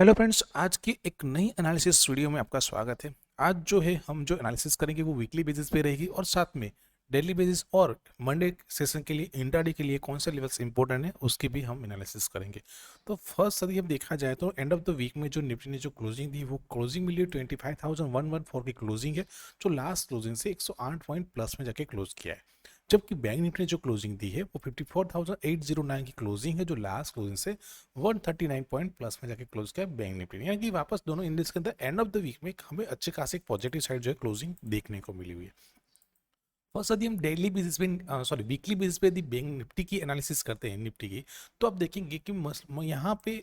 Hello friends, आज की एक नई एनालिसिस वीडियो में आपका स्वागत है। आज जो है हम जो एनालिसिस करेंगे वो वीकली बेसिस पे रहेगी और साथ में डेली बेसिस और मंडे सेशन के लिए इंट्राडे के लिए कौन से लेवल्स इंपॉर्टेंट है उसकी भी हम एनालिसिस करेंगे। तो फर्स्ट यदि हम देखा जाए तो एंड ऑफ द वीक में जो निफ्टी ने जो क्लोजिंग दी वो क्लोजिंग मिली 25,114 की क्लोजिंग है, जो लास्ट क्लोजिंग से 108 पॉइंट प्लस में जाके क्लोज किया है। जबकि बैंक निफ्टी ने जो क्लोजिंग दी है वो 54,809 की क्लोजिंग है, जो लास्ट क्लोजिंग से 139 पॉइंट प्लस में जाके क्लोज किया बैंक निफ्टी ने। यानी कि वापस दोनों इंडेक्स के अंदर एंड ऑफ द वीक में हमें अच्छे खासे पॉजिटिव साइड जो है क्लोजिंग देखने को मिली हुई है। फर्स्ट यदि हम डेली बेसिस पे सॉरी वीकली बेसिस पे यदि बैंक निफ्टी की एनालिसिस करते हैं निफ्टी की, तो आप देखेंगे कि यहाँ पे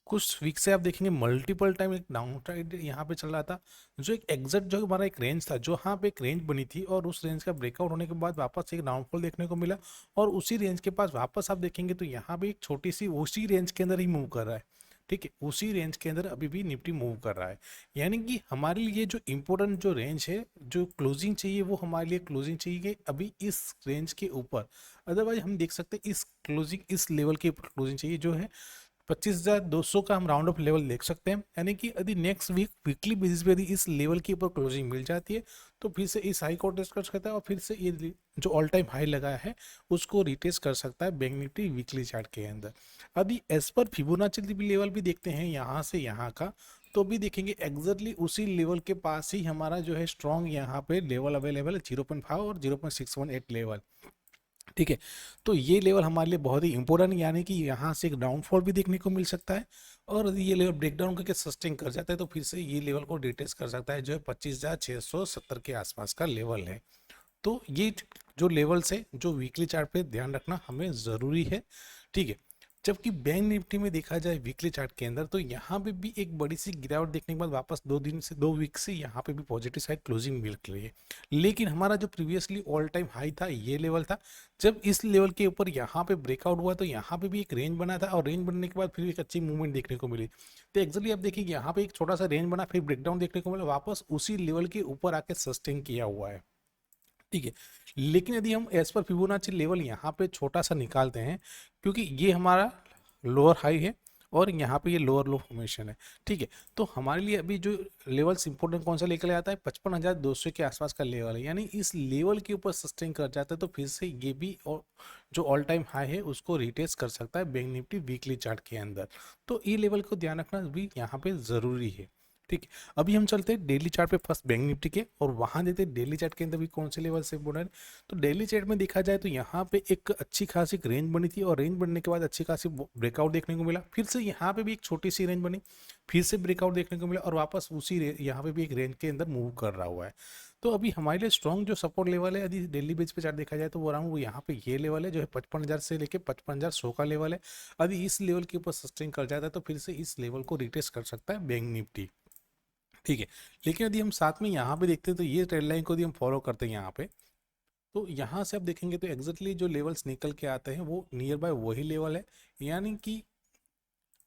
कुछ वीक से आप देखेंगे मल्टीपल टाइम एक डाउन ट्रेंड यहाँ पे चल रहा था, जो एक एग्जैक्ट जो हमारा एक रेंज था, जो यहाँ पे एक रेंज बनी थी और उस रेंज का ब्रेकआउट होने के बाद वापस एक डाउनफॉल देखने को मिला और उसी रेंज के पास वापस आप देखेंगे तो यहाँ पे एक छोटी सी उसी रेंज के अंदर ही मूव कर रहा है। ठीक है, उसी रेंज के अंदर अभी भी निफ्टी मूव कर रहा है। यानी कि हमारे लिए जो इम्पोर्टेंट जो रेंज है, जो क्लोजिंग चाहिए वो हमारे लिए क्लोजिंग चाहिए कि अभी इस रेंज के ऊपर। अदरवाइज हम देख सकते हैं इस क्लोजिंग इस लेवल के ऊपर क्लोजिंग चाहिए, जो है 25,200 का हम राउंड ऑफ लेवल देख सकते हैं। यानी कि यदि नेक्स्ट वीक वीकली बेसिस पे यदि इस लेवल के ऊपर क्लोजिंग मिल जाती है तो फिर से इस हाई को टेस्ट कर सकता है और फिर से ये जो ऑल टाइम हाई लगाया है उसको रिटेस्ट कर सकता है बैंक निफ्टी वीकली चार्ट के अंदर। यदि एज पर फिबोनाची लेवल भी देखते हैं यहाँ से यहाँ का, तो भी देखेंगे एग्जैक्टली उसी लेवल के पास ही हमारा जो है स्ट्रॉन्ग यहाँ पे लेवल अवेलेबल है, 0.5 और 0.618 लेवल। ठीक है, तो ये लेवल हमारे लिए बहुत ही इंपॉर्टेंट, यानी कि यहाँ से एक डाउनफॉल भी देखने को मिल सकता है और यदि ये लेवल ब्रेकडाउन करके सस्टेन कर जाता है तो फिर से ये लेवल को रिटेस्ट कर सकता है, जो है 25,670 के आसपास का लेवल है। तो ये जो लेवल्स है जो वीकली चार्ट पे ध्यान रखना हमें ज़रूरी है। ठीक है, जबकि बैंक निफ्टी में देखा जाए वीकली चार्ट के अंदर तो यहाँ पे भी एक बड़ी सी गिरावट देखने के बाद वापस 2 वीक से यहाँ पे भी पॉजिटिव साइड क्लोजिंग मिल रही है। लेकिन हमारा जो प्रीवियसली ऑल टाइम हाई था ये लेवल था, जब इस लेवल के ऊपर यहाँ पे ब्रेकआउट हुआ तो यहाँ पे भी एक रेंज बना था और रेंज बनने के बाद फिर एक अच्छी मूवमेंट देखने को मिली। तो एक्चुअली आप देखिए यहाँ पे एक छोटा सा रेंज बना, फिर ब्रेकडाउन देखने को मिला, वापस उसी लेवल के ऊपर आके सस्टेन किया हुआ है। ठीक है, लेकिन यदि हम एज पर फिबोनाची लेवल यहाँ पे छोटा सा निकालते हैं, क्योंकि ये हमारा लोअर हाई है और यहाँ पे ये लोअर लो फॉर्मेशन है। ठीक है, तो हमारे लिए अभी जो लेवल्स इंपॉर्टेंट कौन सा लेकर आता है, 55,200 के आसपास का लेवल है। यानी इस लेवल के ऊपर सस्टेन कर जाता है तो फिर से ये भी और जो ऑल टाइम हाई है उसको रिटेस्ट कर सकता है बैंक निफ्टी वीकली चार्ट के अंदर। तो ये लेवल को ध्यान रखना भी यहाँ पे ज़रूरी है। ठीक है, अभी हम चलते हैं डेली चार्ट पे फर्स्ट बैंक निफ्टी के और वहां देते हैं डेली चार्ट के अंदर भी कौन से लेवल से इंपॉर्टेंट। तो डेली चार्ट में देखा जाए तो यहाँ पे एक अच्छी खासी रेंज बनी थी और रेंज बनने के बाद अच्छी खासी ब्रेकआउट देखने को मिला, फिर से यहाँ पे भी एक छोटी सी रेंज बनी, फिर से ब्रेकआउट देखने को मिला और वापस उसी यहाँ पे भी एक रेंज के अंदर मूव कर रहा हुआ है। तो अभी हमारे लिए स्ट्रॉन्ग जो सपोर्ट लेवल है यदि डेली बेस पे चार्ट देखा जाए तो वो अराउंड वो यहाँ पे ये लेवल है, जो है 55,000 से लेके 55,100 का लेवल है। यदि इस लेवल के ऊपर सस्टेन कर जाता है तो फिर से इस लेवल को रिटेस्ट कर सकता है बैंक निफ्टी। ठीक है, लेकिन यदि हम साथ में यहाँ पे देखते हैं तो ये ट्रेंड लाइन को यदि हम फॉलो करते हैं यहाँ पे, तो यहाँ से आप देखेंगे तो एग्जैक्टली जो लेवल्स निकल के आते हैं वो नियर बाय वही लेवल है। यानी कि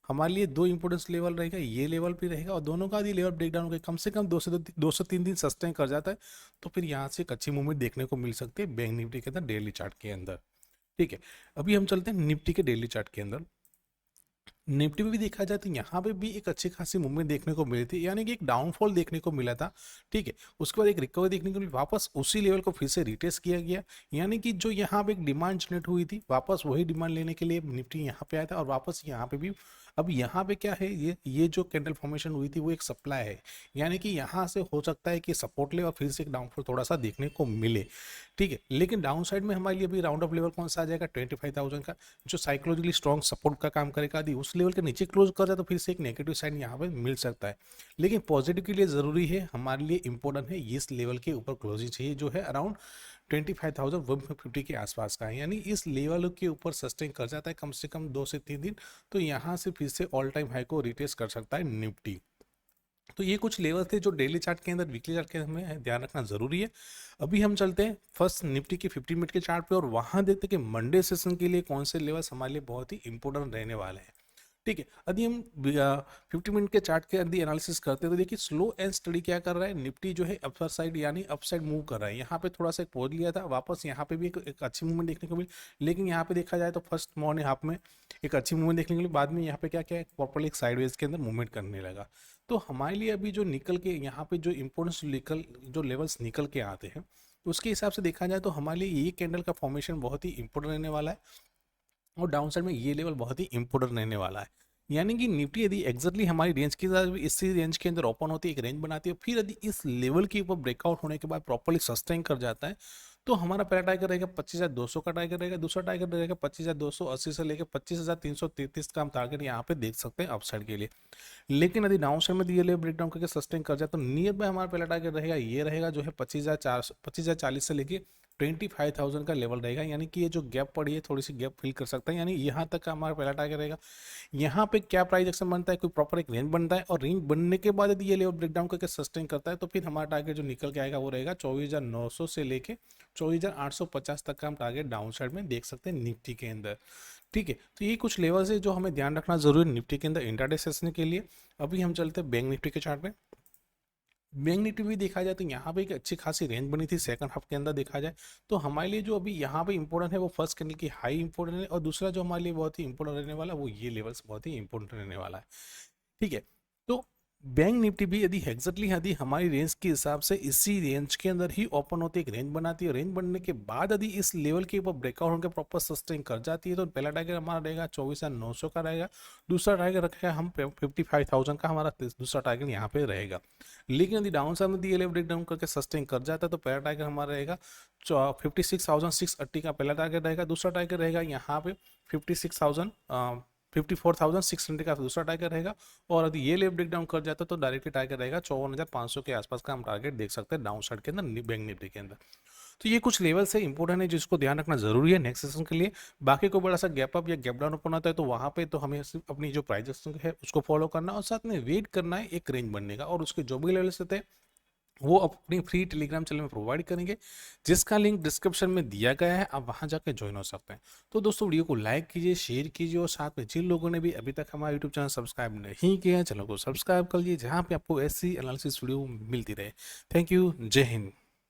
हमारे लिए दो इंपोर्टेंस लेवल रहेगा, ये लेवल भी रहेगा और दोनों का यदि लेवल ब्रेकडाउन होकर कम से कम 2 से 3 दिन सस्टेन कर जाता है तो फिर यहाँ से एक अच्छी मूवमेंट देखने को मिल सकती है बैंक निफ्टी के अंदर डेली चार्ट के अंदर। ठीक है, अभी हम चलते हैं निफ्टी के डेली चार्ट के अंदर। निफ्टी में भी देखा जाए तो यहाँ पे भी एक अच्छी खासी मूवमेंट देखने को मिली थी, यानी कि एक डाउनफॉल देखने को मिला था। ठीक है, उसके बाद एक रिकवरी देखने को मिली, वापस उसी लेवल को फिर से रिटेस्ट किया गया। यानी कि जो यहाँ पे एक डिमांड जनरेट हुई थी वापस वही डिमांड लेने के लिए निफ्टी यहाँ पे आया था और वापस यहाँ पे भी। अब यहाँ पे क्या है, ये जो कैंडल फॉर्मेशन हुई थी वो एक सप्लाई है, यानी कि यहाँ से हो सकता है कि सपोर्ट ले और फिर से एक डाउनफॉल थोड़ा सा देखने को मिले। ठीक है, लेकिन डाउन साइड में हमारे लिए अभी राउंड ऑफ लेवल कौन सा आ जाएगा, 25,000 का, जो साइकोलॉजिकली स्ट्रॉन्ग सपोर्ट का काम करेगा। यदि उस लेवल के नीचे क्लोज कर जाए तो फिर से एक नेगेटिव साइड यहाँ पे मिल सकता है। लेकिन पॉजिटिव के लिए ज़रूरी है, हमारे लिए इंपॉर्टेंट है इस लेवल के ऊपर क्लोजिंग चाहिए, जो है अराउंड 25,150 के आसपास का है। यानी इस लेवल के ऊपर सस्टेन कर जाता है कम से कम 2 से 3 दिन, तो यहाँ से फिर से ऑल टाइम हाई को रिटेस्ट कर सकता है निफ्टी। तो ये कुछ लेवल थे जो डेली चार्ट के अंदर वीकली चार्ट के हमें ध्यान रखना जरूरी है। अभी हम चलते हैं फर्स्ट निफ्टी के 15 मिनट के चार्ट पे और वहां देखते हैं कि मंडे सेशन के लिए कौन से लेवल्स हमारे लिए बहुत ही इंपॉर्टेंट रहने वाले हैं। ठीक है। यदि हम 50 मिनट के चार्ट के यदि एनालिसिस करते हैं तो देखिए स्लो एंड स्टडी क्या कर रहा है, निफ्टी जो है अपर साइड यानी अप साइड मूव कर रहा है। यहाँ पे थोड़ा सा एक पॉज लिया था, वापस यहाँ पे भी एक अच्छी मूवमेंट देखने को मिली, लेकिन यहाँ पे देखा जाए तो फर्स्ट मॉर्निंग हाफ में एक अच्छी मूवमेंट देखने को मिली, बाद में यहाँ पे क्या क्या प्रॉपरली एक साइडवेज के अंदर मूवमेंट करने लगा। तो हमारे लिए अभी जो निकल के यहाँ पे जो इम्पोर्टेंस निकल जो लेवल्स निकल के आते हैं उसके हिसाब से देखा जाए तो हमारे लिए ये कैंडल का फॉर्मेशन बहुत ही इंपॉर्टेंट रहने वाला है, और डाउन साइड में ये लेवल बहुत ही इंपॉर्टेंट रहने वाला है। यानी कि निफ्टी यदि एग्जैक्टली हमारी रेंज के साथ इसी रेंज के अंदर ओपन होती है, एक रेंज बनाती है, फिर यदि इस लेवल के ऊपर ब्रेकआउट होने के बाद प्रॉपर्ली सस्टेन कर जाता है तो हमारा पहला टारगेट रहेगा 25,200 का टारगेट रहेगा, दूसरा टारगेट रहेगा 25,280 से लेकर 25,333 का हम टारगेट यहाँ पे देख सकते हैं अपसाइड के लिए। लेकिन यदि डाउन साइड में दिए लेवल ब्रेकडाउन करके सस्टेन कर जाए तो नियर बाय हमारा पहला टारगेट रहेगा, ये रहेगा जो है 25,040 से लेके 25,000 का लेवल रहेगा। यानी कि ये जो गैप पड़ी है थोड़ी सी गैप फिल कर सकता है, यानी यहाँ तक का हमारा पहला टारगेट रहेगा। यहाँ पे क्या प्राइस एक्शन बनता है, कोई प्रॉपर एक रेंज बनता है, और रेंज बनने के बाद यदि ये लेवल ब्रेकडाउन करके सस्टेन करता है तो फिर हमारा टारगेट जो निकल के आएगा वो रहेगा 24,900 से लेके 24,850 तक का हम टारगेट डाउन साइड में देख सकते हैं निफ्टी के अंदर। ठीक है, तो ये कुछ लेवल्स है जो हमें ध्यान रखना जरूरी है निफ्टी के अंदर इंट्राडे सेशन के लिए। अभी हम चलते हैं बैंक निफ्टी के चार्ट में। बैंक निफ्टी भी देखा जाए तो यहाँ पे एक अच्छी खासी रेंज बनी थी सेकंड हाफ के अंदर देखा जाए तो हमारे लिए जो अभी यहाँ पे इंपॉर्टेंट है वो फर्स्ट कैंडल की हाई इंपॉर्टेंट है, और दूसरा जो हमारे लिए बहुत ही इंपॉर्टेंट रहने वाला है वो ये लेवल्स बहुत ही इंपॉर्टेंट रहने वाला है। ठीक है, तो बैंक निफ्टी भी यदि एग्जैक्टली यदि हमारी रेंज के हिसाब से इसी रेंज के अंदर ही ओपन होती है, एक रेंज बनाती है, रेंज बनने के बाद यदि इस लेवल के ऊपर ब्रेकआउट होकर प्रॉपर सस्टेन कर जाती है तो पहला टारगेट हमारा रहेगा 24,900 का रहेगा, दूसरा टारगेट रखेगा हम 55,000 का, हमारा दूसरा टारगेट यहाँ पे रहेगा। लेकिन यदि डाउन साइड में दिए लेवल ब्रेकडाउन करके सस्टेन कर जाता है तो पहला टारगेट हमारा रहेगा 56,680 का पहला टारगेट रहेगा, दूसरा टारगेट रहेगा यहाँ पे 54,600 का दूसरा टारगेट रहेगा, और यदि ये लेवल ब्रेक डाउन कर जाता है तो डायरेक्टली टारगेट रहेगा 54,500 के आसपास का हम टारगेट देख सकते हैं डाउन साइड के अंदर बैंक निफ्टी के अंदर। तो ये कुछ लेवल्स है इंपॉर्टेंट है जिसको ध्यान रखना जरूरी है नेक्स्ट सेशन के लिए। बाकी को बड़ा सा गैप अप या गैप डाउन ओपन आता है तो वहां पे तो हमें सिर्फ अपनी जो प्राइस है उसको फॉलो करना और साथ में वेट करना है एक रेंज बनने का, और उसके जो भी लेवल्स रहते हैं वो अपनी फ्री टेलीग्राम चैनल में प्रोवाइड करेंगे जिसका लिंक डिस्क्रिप्शन में दिया गया है, आप वहां जाकर ज्वाइन हो सकते हैं। तो दोस्तों वीडियो को लाइक कीजिए, शेयर कीजिए, और साथ में जिन लोगों ने भी अभी तक हमारा यूट्यूब चैनल सब्सक्राइब नहीं किया है चैनल को सब्सक्राइब कर लीजिए जहां पे आपको ऐसी एनालिसिस वीडियो मिलती रहे। थैंक यू, जय हिंद।